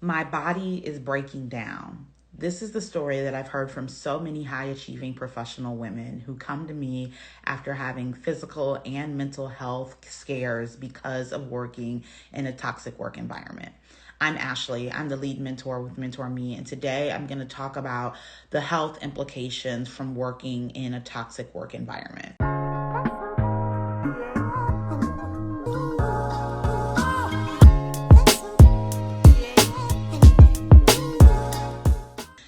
My body is breaking down. This is the story that I've heard from so many high achieving professional women who come to me after having physical and mental health scares because of working in a toxic work environment. I'm Ashley. I'm the lead mentor with Mentor Me, and today I'm going to talk about the health implications from working in a toxic work environment.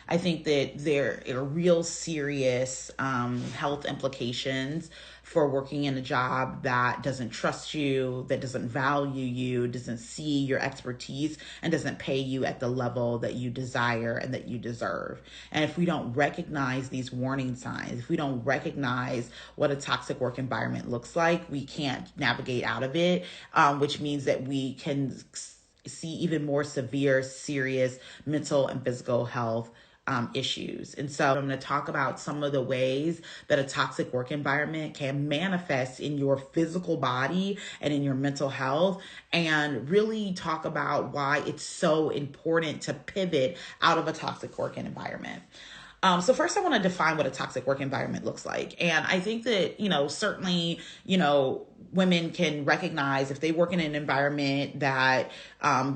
I think that there are real serious health implications for working in a job that doesn't trust you, that doesn't value you, doesn't see your expertise, and doesn't pay you at the level that you desire and that you deserve. And if we don't recognize these warning signs, if we don't recognize what a toxic work environment looks like, we can't navigate out of it, which means that we can see even more severe, serious mental and physical health issues. And so I'm going to talk about some of the ways that a toxic work environment can manifest in your physical body and in your mental health, and really talk about why it's so important to pivot out of a toxic work environment. So first I want to define what a toxic work environment looks like. And I think that, certainly, women can recognize if they work in an environment that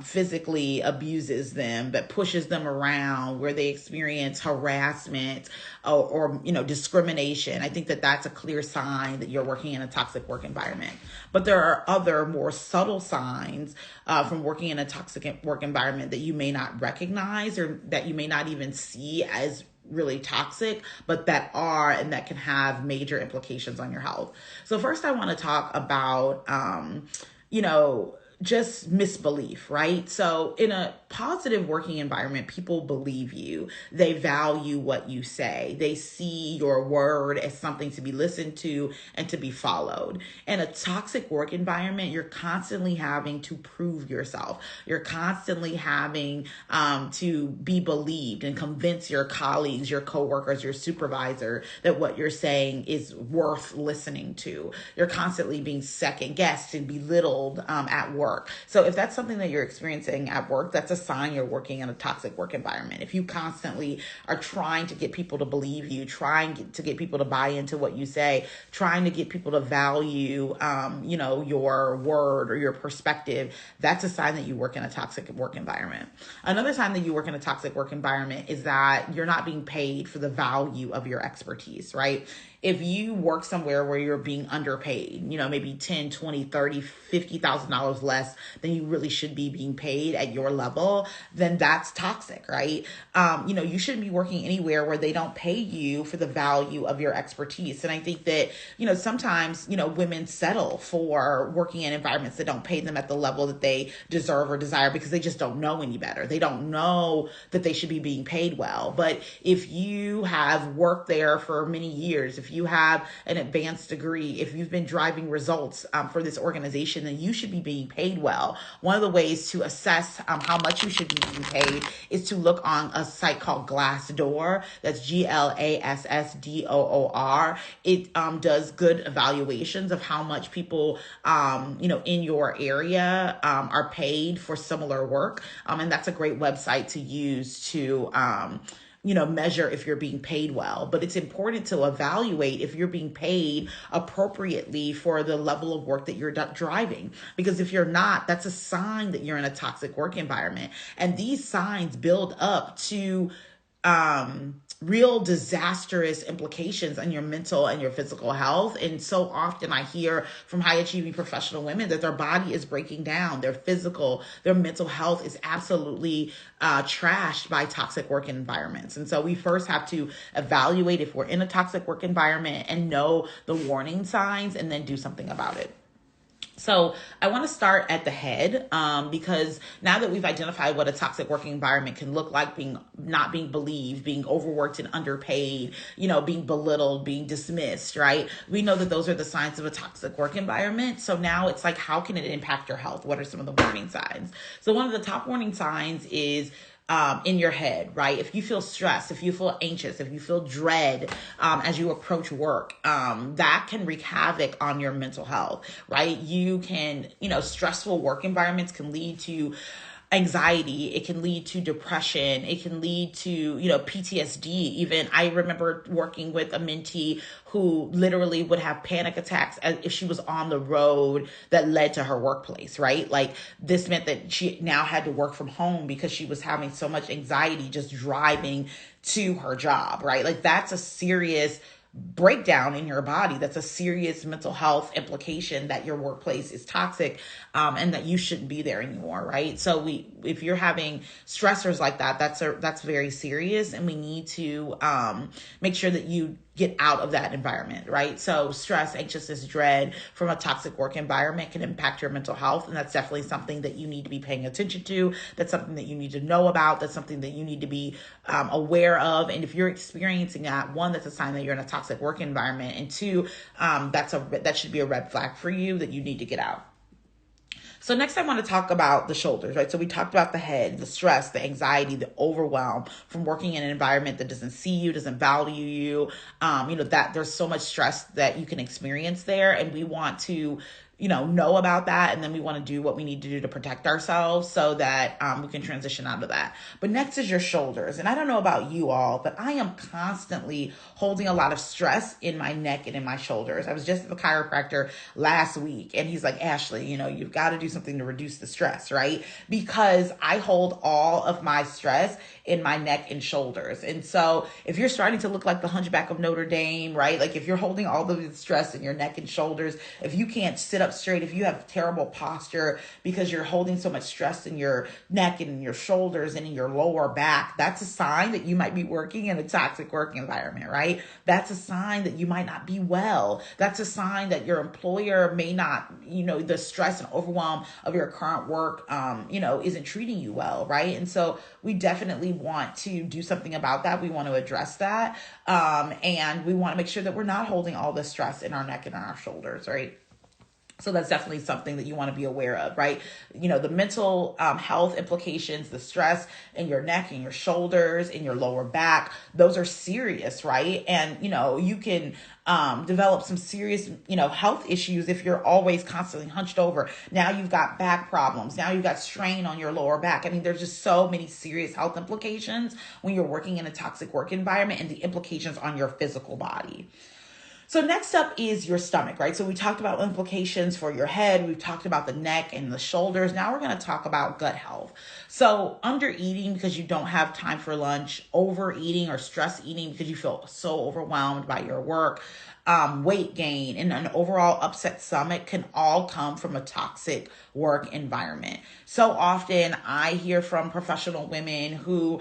physically abuses them, that pushes them around, where they experience harassment or discrimination. I think that that's a clear sign that you're working in a toxic work environment. But there are other more subtle signs from working in a toxic work environment that you may not recognize, or that you may not even see as really toxic, but that are, and that can have major implications on your health. So first I want to talk about, just misbelief, right? So in a positive working environment, people believe you. They value what you say. They see your word as something to be listened to and to be followed. In a toxic work environment, you're constantly having to prove yourself. You're constantly having to be believed and convince your colleagues, your coworkers, your supervisor that what you're saying is worth listening to. You're constantly being second guessed and belittled at work. So if that's something that you're experiencing at work, that's a sign you're working in a toxic work environment. If you constantly are trying to get people to believe you, trying to get people to buy into what you say, trying to get people to value, your word or your perspective, that's a sign that you work in a toxic work environment. Another sign that you work in a toxic work environment is that you're not being paid for the value of your expertise, right? If you work somewhere where you're being underpaid, maybe $10, $20, $30, $50,000 less than you really should be being paid at your level, then that's toxic, right? You shouldn't be working anywhere where they don't pay you for the value of your expertise. And I think that, sometimes, women settle for working in environments that don't pay them at the level that they deserve or desire because they just don't know any better. They don't know that they should be being paid well. But if you have worked there for many years, if you have an advanced degree, if you've been driving results for this organization, then you should be being paid well. One of the ways to assess how much you should be being paid is to look on a site called Glassdoor. That's Glassdoor. It does good evaluations of how much people, in your area are paid for similar work. And that's a great website to use to measure if you're being paid well. But it's important to evaluate if you're being paid appropriately for the level of work that you're driving. Because if you're not, that's a sign that you're in a toxic work environment. And these signs build up to real disastrous implications on your mental and your physical health. And so often I hear from high achieving professional women that their body is breaking down, their physical, their mental health is absolutely trashed by toxic work environments. And so we first have to evaluate if we're in a toxic work environment and know the warning signs, and then do something about it. So I want to start at the head, because now that we've identified what a toxic working environment can look like, not being believed, being overworked and underpaid, being belittled, being dismissed, right? We know that those are the signs of a toxic work environment. So now it's like, how can it impact your health? What are some of the warning signs? So one of the top warning signs is in your head, right? If you feel stressed, if you feel anxious, if you feel dread as you approach work, that can wreak havoc on your mental health, right? You can, stressful work environments can lead to anxiety. It can lead to depression. It can lead to, PTSD. Even I remember working with a mentee who literally would have panic attacks as if she was on the road that led to her workplace, right? Like this meant that she now had to work from home because she was having so much anxiety just driving to her job, right? Like that's a serious breakdown in your body. That's a serious mental health implication that your workplace is toxic, and that you shouldn't be there anymore, right? So if you're having stressors like that, that's very serious, and we need to make sure that you get out of that environment, right? So stress, anxiousness, dread from a toxic work environment can impact your mental health. And that's definitely something that you need to be paying attention to. That's something that you need to know about. That's something that you need to be aware of. And if you're experiencing that, one, that's a sign that you're in a toxic work environment. And two, that should be a red flag for you that you need to get out. So next I want to talk about the shoulders, right? So we talked about the head, the stress, the anxiety, the overwhelm from working in an environment that doesn't see you, doesn't value you. That there's so much stress that you can experience there. And we want to know about that. And then we want to do what we need to do to protect ourselves so that we can transition out of that. But next is your shoulders. And I don't know about you all, but I am constantly holding a lot of stress in my neck and in my shoulders. I was just at the chiropractor last week and he's like, Ashley, you've got to do something to reduce the stress, right? Because I hold all of my stress in my neck and shoulders. And so if you're starting to look like the Hunchback of Notre Dame, right? Like if you're holding all of the stress in your neck and shoulders, if you can't sit up straight, if you have terrible posture because you're holding so much stress in your neck and in your shoulders and in your lower back, that's a sign that you might be working in a toxic work environment, right? That's a sign that you might not be well. That's a sign that your employer may not, the stress and overwhelm of your current work, isn't treating you well, right? And so we definitely want to do something about that. We want to address that. And we want to make sure that we're not holding all the stress in our neck and on our shoulders, right? So that's definitely something that you want to be aware of, right? The mental health implications, the stress in your neck and your shoulders, in your lower back, those are serious, right? And, you can develop some serious, health issues if you're always constantly hunched over. Now you've got back problems. Now you've got strain on your lower back. I mean, there's just so many serious health implications when you're working in a toxic work environment and the implications on your physical body. So next up is your stomach, right? So we talked about implications for your head. We've talked about the neck and the shoulders. Now we're going to talk about gut health. So under eating because you don't have time for lunch, overeating or stress eating because you feel so overwhelmed by your work, weight gain, and an overall upset stomach can all come from a toxic work environment. So often I hear from professional women who,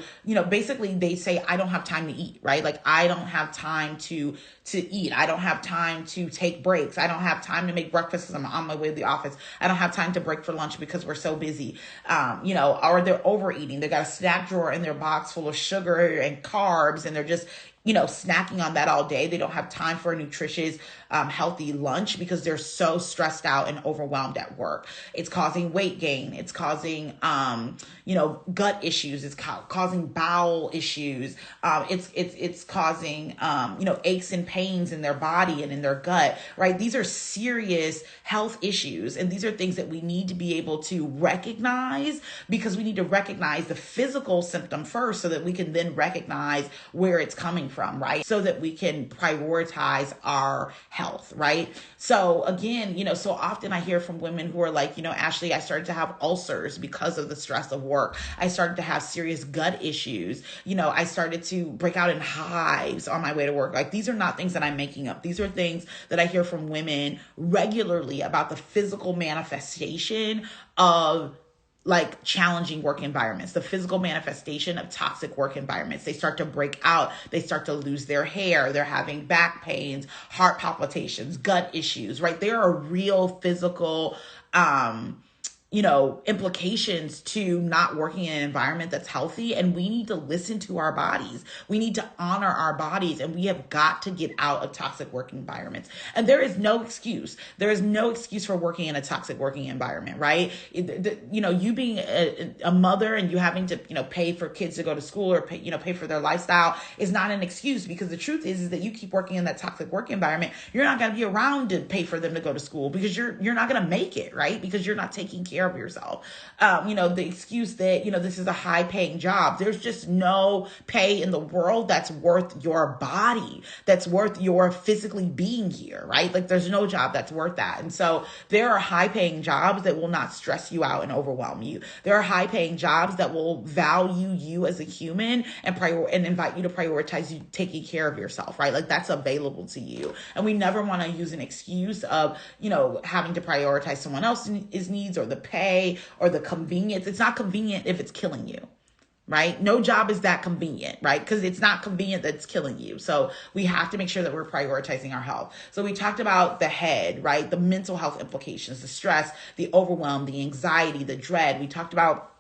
basically they say, I don't have time to eat, right? Like I don't have time to eat. I don't have time to take breaks. I don't have time to make breakfast because I'm on my way to the office. I don't have time to break for lunch because we're so busy. Or they're overeating. They got a snack drawer in their box full of sugar and carbs and they're just snacking on that all day. They don't have time for a nutritious, healthy lunch because they're so stressed out and overwhelmed at work. It's causing weight gain. It's causing, gut issues. It's causing bowel issues. It's causing, aches and pains in their body and in their gut, right? These are serious health issues. And these are things that we need to be able to recognize because we need to recognize the physical symptom first so that we can then recognize where it's coming from, right? So that we can prioritize our health, right? So again, so often I hear from women who are like, Ashley, I started to have ulcers because of the stress of work. I started to have serious gut issues. I started to break out in hives on my way to work. Like these are not things that I'm making up. These are things that I hear from women regularly about the physical manifestation of like challenging work environments, the physical manifestation of toxic work environments. They start to break out. They start to lose their hair. They're having back pains, heart palpitations, gut issues, right? There are real physical, implications to not working in an environment that's healthy. And we need to listen to our bodies. We need to honor our bodies and we have got to get out of toxic working environments. And there is no excuse. There is no excuse for working in a toxic working environment, right? You being a mother and you having to, pay for kids to go to school or pay for their lifestyle is not an excuse because the truth is that you keep working in that toxic work environment. You're not going to be around to pay for them to go to school because you're not going to make it, right? Because you're not taking care care of yourself. The excuse that, this is a high paying job. There's just no pay in the world that's worth your body, that's worth your physically being here, right? Like there's no job that's worth that. And so there are high paying jobs that will not stress you out and overwhelm you. There are high paying jobs that will value you as a human and invite you to prioritize you taking care of yourself, right? Like that's available to you. And we never want to use an excuse of, having to prioritize someone else's needs or the pay or the convenience. It's not convenient if it's killing you, right? No job is that convenient, right? Because it's not convenient that it's killing you. So we have to make sure that we're prioritizing our health. So we talked about the head, right? The mental health implications, the stress, the overwhelm, the anxiety, the dread. We talked about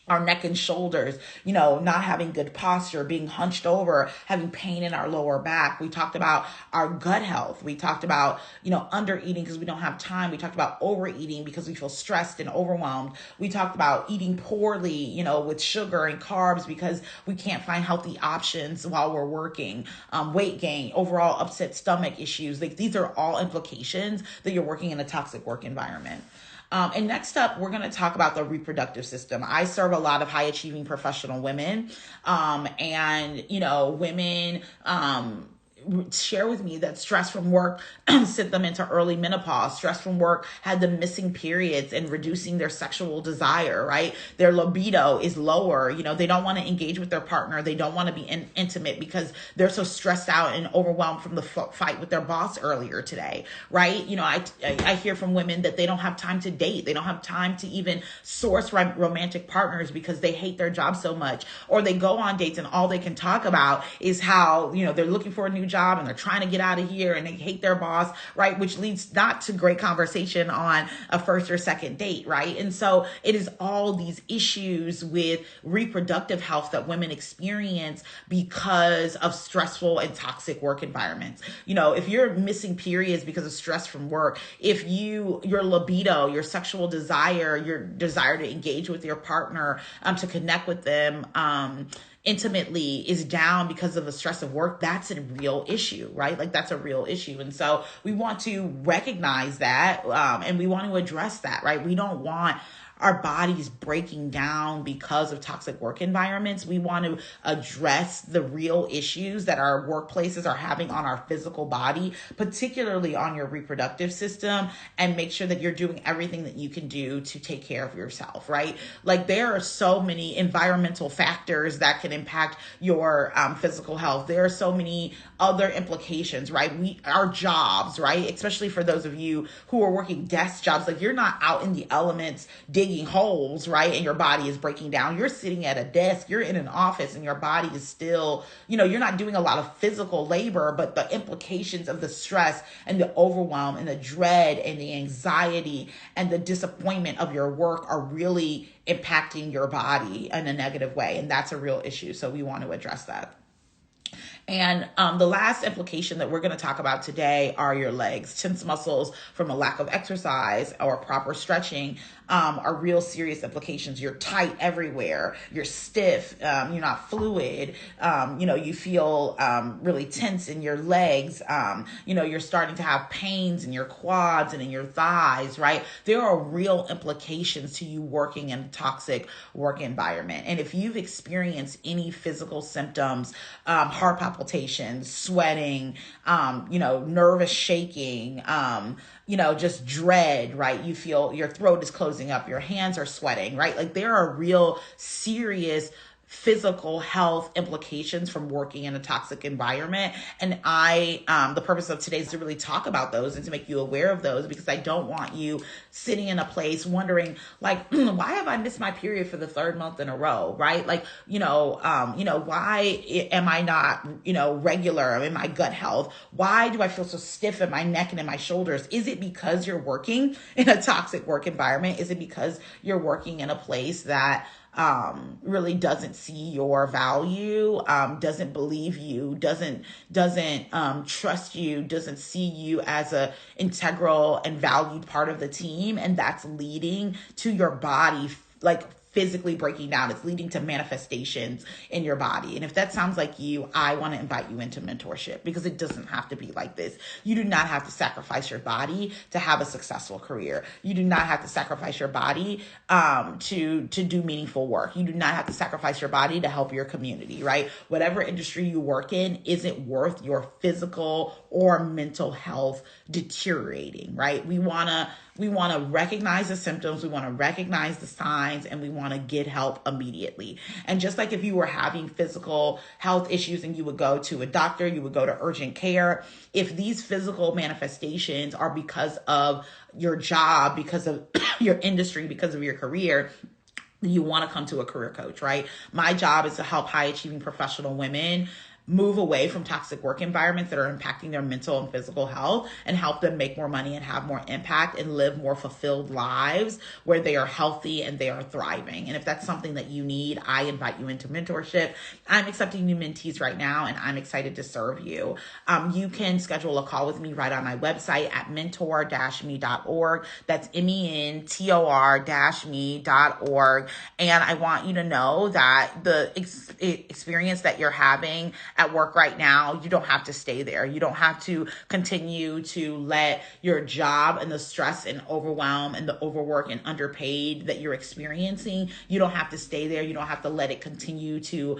our neck and shoulders, not having good posture, being hunched over, having pain in our lower back. We talked about our gut health. We talked about, under eating because we don't have time. We talked about overeating because we feel stressed and overwhelmed. We talked about eating poorly, with sugar and carbs because we can't find healthy options while we're working, weight gain, overall upset stomach issues. Like these are all implications that you're working in a toxic work environment. And next up, we're going to talk about the reproductive system. I serve a lot of high achieving professional women, women, share with me that stress from work sent them into early menopause. Stress from work had them missing periods and reducing their sexual desire, right? Their libido is lower. They don't want to engage with their partner. They don't want to be intimate because they're so stressed out and overwhelmed from the fight with their boss earlier today, right? I hear from women that they don't have time to date. They don't have time to even source romantic partners because they hate their job so much. Or they go on dates and all they can talk about is how, they're looking for a new job and they're trying to get out of here and they hate their boss, right? Which leads not to great conversation on a first or second date, right? And so it is all these issues with reproductive health that women experience because of stressful and toxic work environments. If you're missing periods because of stress from work, if your libido, your sexual desire, your desire to engage with your partner, to connect with them, intimately is down because of the stress of work, that's a real issue, right? Like that's a real issue. And so we want to recognize that, and we want to address that, right? We don't want our bodies breaking down because of toxic work environments. We want to address the real issues that our workplaces are having on our physical body, particularly on your reproductive system, and make sure that you're doing everything that you can do to take care of yourself, right? Like there are so many environmental factors that can impact your physical health. There are so many other implications, right? Our jobs, right? Especially for those of you who are working desk jobs, like you're not out in the elements digging holes, right? And your body is breaking down. You're sitting at a desk, you're in an office, and your body is still, you're not doing a lot of physical labor, but the implications of the stress and the overwhelm and the dread and the anxiety and the disappointment of your work are really impacting your body in a negative way. And that's a real issue. So we want to address that. And the last implication that we're going to talk about today are your legs. Tense muscles from a lack of exercise or proper stretching are real serious implications. You're tight everywhere. You're stiff. You're not fluid. You feel really tense in your legs. You're starting to have pains in your quads and in your thighs, right? There are real implications to you working in a toxic work environment. And if you've experienced any physical symptoms, heart palpitations, sweating, nervous shaking, just dread, right? You feel your throat is closing up, your hands are sweating, right? Like there are real serious physical health implications from working in a toxic environment. And the purpose of today is to really talk about those and to make you aware of those, because I don't want you sitting in a place wondering like, why have I missed my period for the third month in a row, right? Like, why am I not, regular in my gut health? Why do I feel so stiff in my neck and in my shoulders? Is it because you're working in a toxic work environment? Is it because you're working in a place that really doesn't see your value, doesn't believe you, doesn't trust you, doesn't see you as a integral and valued part of the team, and that's leading to your body like physically breaking down. It's leading to manifestations in your body. And if that sounds like you, I want to invite you into mentorship, because it doesn't have to be like this. You do not have to sacrifice your body to have a successful career. You do not have to sacrifice your body to do meaningful work. You do not have to sacrifice your body to help your community, right? Whatever industry you work in isn't worth your physical or mental health deteriorating, right? We want to recognize the symptoms, we want to recognize the signs, and we want to get help immediately. And just like if you were having physical health issues and you would go to a doctor, you would go to urgent care, if these physical manifestations are because of your job, because of your industry, because of your career, you want to come to a career coach, right? My job is to help high achieving professional women move away from toxic work environments that are impacting their mental and physical health, and help them make more money and have more impact and live more fulfilled lives where they are healthy and they are thriving. And if that's something that you need, I invite you into mentorship. I'm accepting new mentees right now, and I'm excited to serve you. You can schedule a call with me right on my website at mentor-me.org. That's mentor-me.org. And I want you to know that the experience that you're having at work right now, you don't have to stay there. You don't have to continue to let your job and the stress and overwhelm and the overwork and underpaid that you're experiencing, you don't have to stay there. You don't have to let it continue to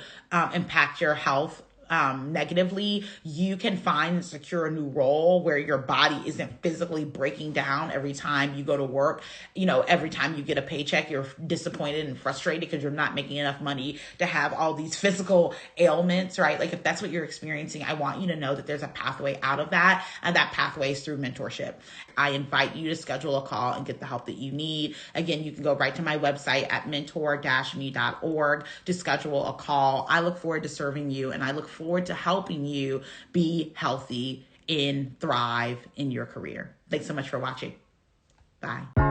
impact your health negatively. You can find and secure a new role where your body isn't physically breaking down every time you go to work. Every time you get a paycheck, you're disappointed and frustrated because you're not making enough money to have all these physical ailments, right? Like if that's what you're experiencing, I want you to know that there's a pathway out of that, and that pathway is through mentorship. I invite you to schedule a call and get the help that you need. Again, you can go right to my website at mentor-me.org to schedule a call. I look forward to serving you, and I look forward to helping you be healthy and thrive in your career. Thanks so much for watching. Bye.